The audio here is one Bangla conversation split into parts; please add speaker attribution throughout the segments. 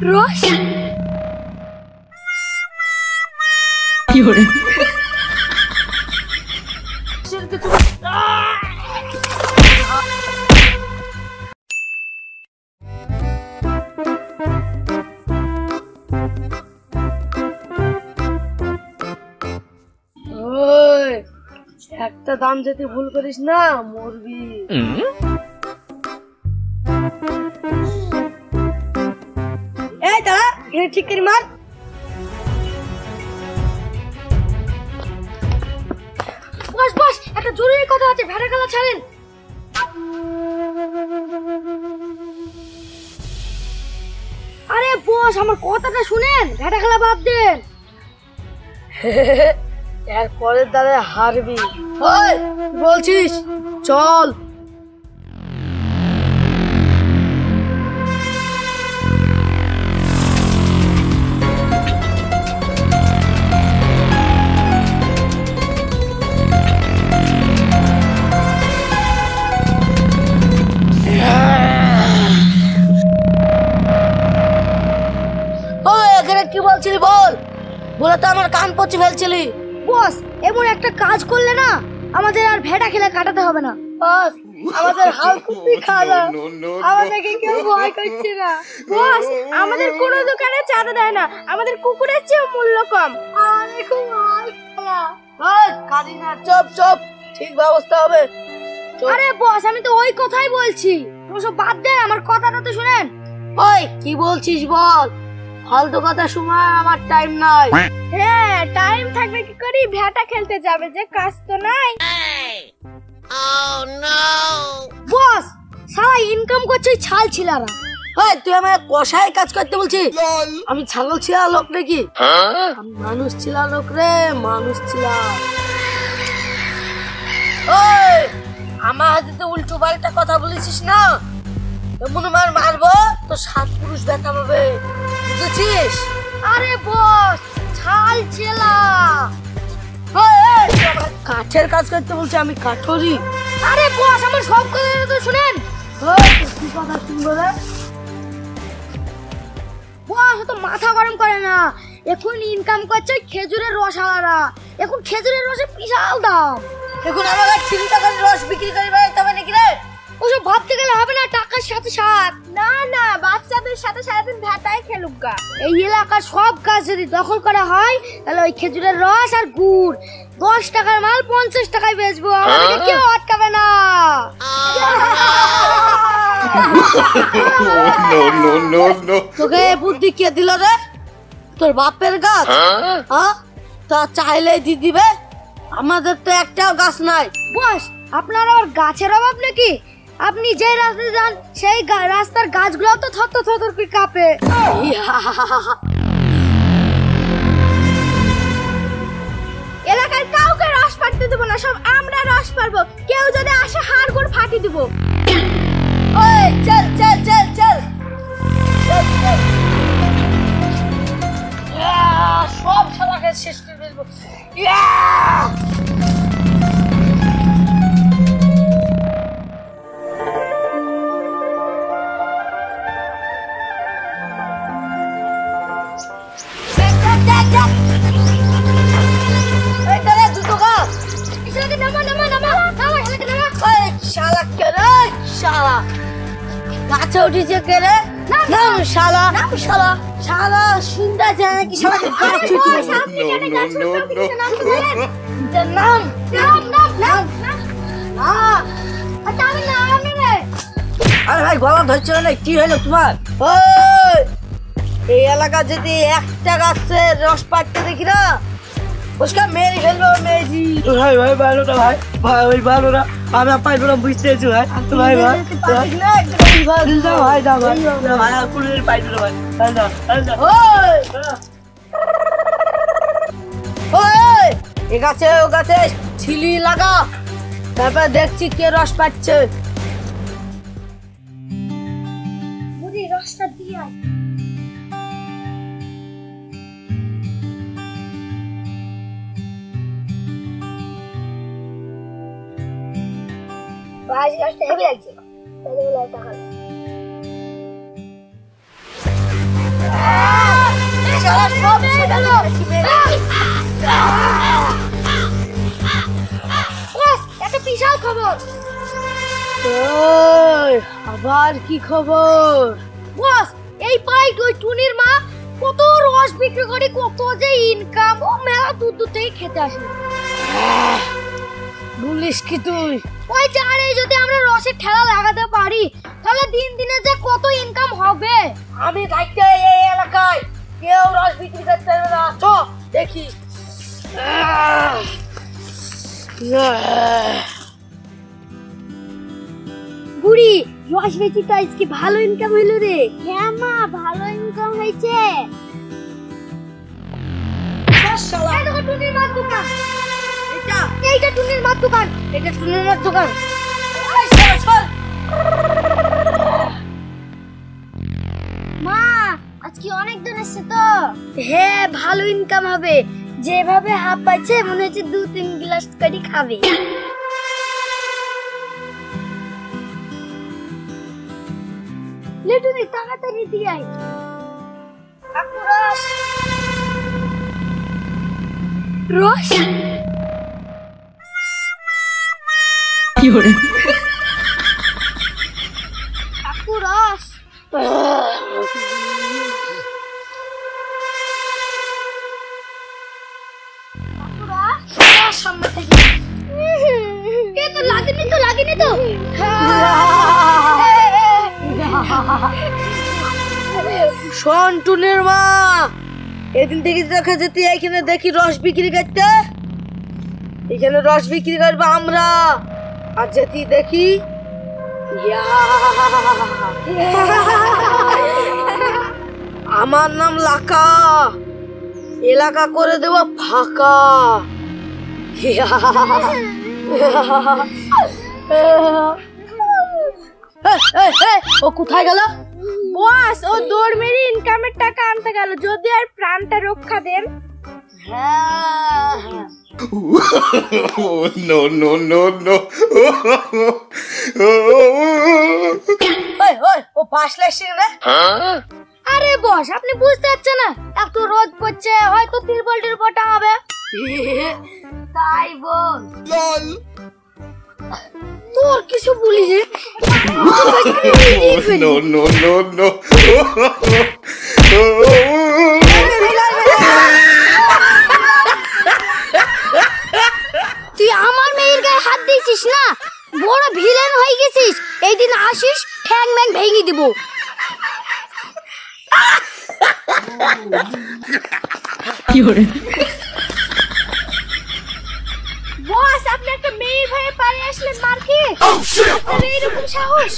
Speaker 1: রস
Speaker 2: কি হরে
Speaker 1: একটা দাম যেতে ভুল করিস না মরবি। এই দাঁড়া, এখানে ঠিক করে মার। বস বস, একটা জরুরি কথা আছে, ভেড়া খেলা ছাড়েন। আরে বস, আমার কথাটা শুনেন, ভেড়া খেলা বাদ দেন। এর পরের দ্বারে হারবি। ওই বলছিস চল। এখানে কি বলছিলি বল, বলে তো আমার কান পচে ফেলছিলি। বস, এমন একটা কাজ করলে না আমাদের আর ভেড়া খেলে কাটাতে হবে না। বস, আমাদের হালকুপি খালা, আমাদেরকে কেউ ভয় করছে না। বস, আমাদের কোনো দোকানে চাঁদা দেয় না, আমাদের কুকুরের চেয়ে মূল্য কম। আমাদের খুব হাল খালা। ওই কাঁদি না, চুপ চুপ, ঠিক ব্যবস্থা হবে। আরে বস, আমি তো ওই কথাই বলছি, তুমি সব বাদ দেন, আমার কথাটা তো শুনেন। ওই কি বলছিস বল, ফালতু কথা সময় আমার টাইম নাই। হ্যাঁ, টাইম থাকবে কি করি, ভেটা খেলতে যাবে যে, কাজ তো নাই। বস, সারা ইনকাম করছে ছাল ছিলারা। ওই তুই আমার কষায় কাজ করতে বলছিস? আমি ছাগল ছিলা লোক নাকি? আমি মানুষ ছিলা লোক রে, মানুষ ছিলা। ওই আমার হাতে তো উল্টো পাল্টা কথা বলেছিস না, এমন মার মারবো তো 7 পুরুষ ব্যথা পাবে, বুঝেছিস? আরে বস, ছাল ছেলা। কাঠের কাজ করতে বলছে, আমি কাঠরি। আরে বস, আমার সব কথা তো শুনেন। কি কথা শুনবো রে বস, তো মাথা গরম করে না। এখন ইনকাম করছে খেজুরের রস আলাদা, এখন খেজুরের রসের বিশাল দাম। এখন আমরা চিন্তা করে রস বিক্রি করে বেড়াতে হবে নাকি রে? ওসব ভাবতে গেলে হবে না, টাকার সাথে সাথ। না না, বাচ্চাদের সাথে সারাদিন ভেটাই খেলুক গা। এই এলাকার সব গাছ যদি দখল করা হয়, তাহলে ওই খেজুরের রস আর গুড় 10 টাকার মাল 50 টাকায় বেচবো, আমাদের কেউ আটকাবে না। তোকে বুদ্ধি কে দিল রে? তোর বাপের গাছ? হ্যাঁ, তা চাইলেই দিয়ে দিবে, আমাদের তো একটাও গাছ নাই। বস, আপনার আবার গাছের অভাব নাকি? আপনি যে রাস্তায় যান সেই রাস্তার গাছগুলো তো থর থর করে কাঁপে। এলাকার কাউকে রস পাড়তে দেবো না, সব আমরা রস পারবো, কেউ যদি আসে হাড় গোড় ফাটি দিব। ওই চল চল চল চল, সব শালাকে শেষ করে দেবো। গাছে উঠেছে কে রে? নাম শালা, নাম শালা, শালা শুনতে যায় নাকি? শালা গাছ উঠেছে। নাম নাম নাম নাম নাম, আরে ভাই গলা ধরছে না, কি হলো তোমার? ওই এই এলাকা যদি একটা গাছের রস পাড়তে দেখি না, उसका मेरी खेलो मेरी।
Speaker 3: भाई भाई बालो ना भाई भाई भाई बालो ना আমি পাইবো না বুঝতে আছি ভাই। ভাই ভাই দিল দাও ভাই, দাও ভাই, ভাই পুরো পাইবো না ভাই, দাও দাও।
Speaker 1: ওই এই গাছে ও গাছে ছিলি লাগা, তারপর দেখছি কে রস পাচ্ছে। মুড়ি রসটা দিয়া आज लास्ट हेवी লাগছে, তাহলে টাকা কোথায় গেল? বস, একটা বিশাল খবর।
Speaker 3: আবার কি খবর?
Speaker 1: বস, এই পাইট ওই টুনির মা কত রস বিক্রি করে, কত যে ইনকাম, ও মেলা দূর দূর থেকে খেতে আসে।
Speaker 3: বলিস কি তুই?
Speaker 1: ওই জারে যদি আমরা রসের ঠেলা লাগাতে পারি তাহলে দিন দিনে যে কত ইনকাম হবে।
Speaker 3: আমি থাকতে এই এলাকায় কেউ রস বিক্রি করতে পারে না। চ দেখি।
Speaker 1: বুড়ি, রস বেচি তো আজকে ভালো ইনকাম হইল রে। হ্যাঁ মা, ভালো ইনকাম হয়েছে। এই দেখো টুনির মার দোকান। এইটা টুনির মার দোকান।
Speaker 3: এটা টুনির মার দোকান।
Speaker 1: মা, আজকে অনেক জন এসছে তো। হ্যাঁ, ভালো ইনকাম হবে। যেভাবে হাফ পাচ্ছে মনে হচ্ছে 2-3 গ্লাস করে খাবে। লেটুনি তাড়াতাড়ি দিয়ে আয়। রস রস
Speaker 2: কি hore
Speaker 1: রস সামনে থেকে তো লাগেনি তো
Speaker 3: শোন টুনির মা, এদিন থেকে দেখা যেতে এখানে দেখি রস বিক্রি করতে, এখানে রস বিক্রি করবো আমরা। আর যেতে দেখি আমার নাম লাকা, এলাকা করে দেব ফাঁকা। ও কোথায় গেল?
Speaker 1: বস, ও দৌড় মেরে ইনকামের টাকা আনতে গেল, যদি আর প্রাণটা রক্ষা দেন।
Speaker 4: No, no, no, no.
Speaker 3: ও পাশ লাগছে না?
Speaker 1: আরে বস, আপনি বুঝতে পারছেন না, এত রোদ পড়ছে, হয়তো তিরপল টাঙাবে।
Speaker 3: তাই বল।
Speaker 1: তোর কিছু বলিস রে?
Speaker 4: No, no, no, no.
Speaker 1: তুই আমার মেয়ের গায়ে হাত দিয়েছিস না, বড় ভিলেন হয়ে গেছিস। এই দিন আসিস, ঠ্যাং ম্যাং ভেঙে দিব।
Speaker 2: কি hore
Speaker 1: বস, আপনি একটা মেয়ের ভয়ে পারে আসলেন মার্কেট। আপনার এইরকম সাহস?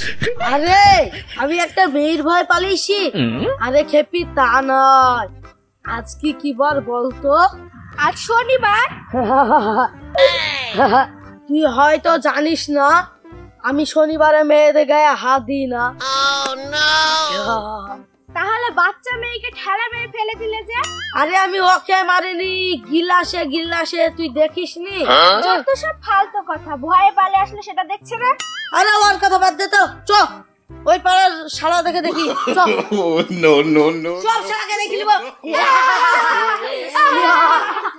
Speaker 3: আরে আমি একটা মেয়ের ভয় পালিয়েছি। আরে খেপি তা নয়, আজকে কি বার বলতো?
Speaker 1: আজ শনিবার।
Speaker 3: তুই হয়তো জানিস না, আমি শনিবারে মেয়েদের গায়ে হাত দিই না।
Speaker 1: তাহলে বাচ্চা মেয়েকে ঠেলা মেরে ফেলে দিলে যে?
Speaker 3: আরে আমি ওকে মারিনি, গিলাসে গিলাসে, তুই দেখিস নি?
Speaker 1: যত সব ফালতু কথা, ভয়ে পালে আসলে সেটা দেখছে না।
Speaker 3: আরে ওর কথা বাদ দে তো, চ ওই পাড়ার শালা দেখে দেখি। চ
Speaker 4: No, no, no.
Speaker 3: সব শালাকে দেখি নিব।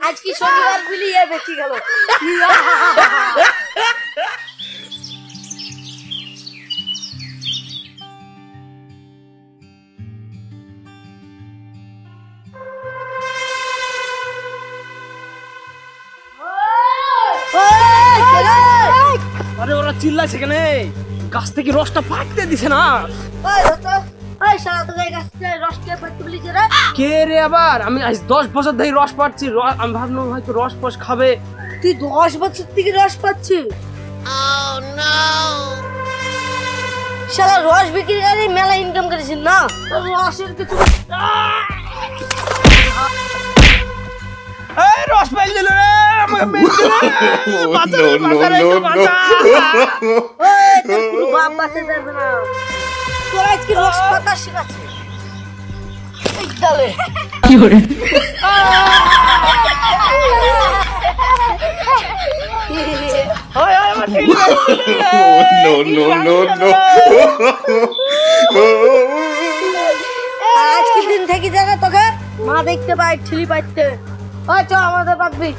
Speaker 3: আজকে শনিবার বলি এ বেশি গেল।
Speaker 5: আরে ওরা চিল্লাছে কেন? গাছ থেকে রসটা ফাটতে দিছে না। কে রে আবার? আমি আজ 10 বছর ধরে রস পাচ্ছি, আমি ভাবলাম হয়তো রস ফস খাবে।
Speaker 3: তুই 10 বছর থেকে রস পাচ্ছিস? শালা রস বিক্রি করে মেলা ইনকাম করেছিস না? রসের কিছু
Speaker 5: এই রস পাইল দিল রে, আমাকে মেরে দিল রে।
Speaker 4: No, no, no, no.
Speaker 3: বাপ বাঁচে যাবে না। তোরা আজকে রস পাতা শিখাচ্ছিস?
Speaker 2: কি hore
Speaker 4: No, no, no, no.
Speaker 3: আজকে দিন থেকে জায়গা তোকে মা দেখতে পাই ঠিলি পাইতে। ওই চ আমাদের পাকবি।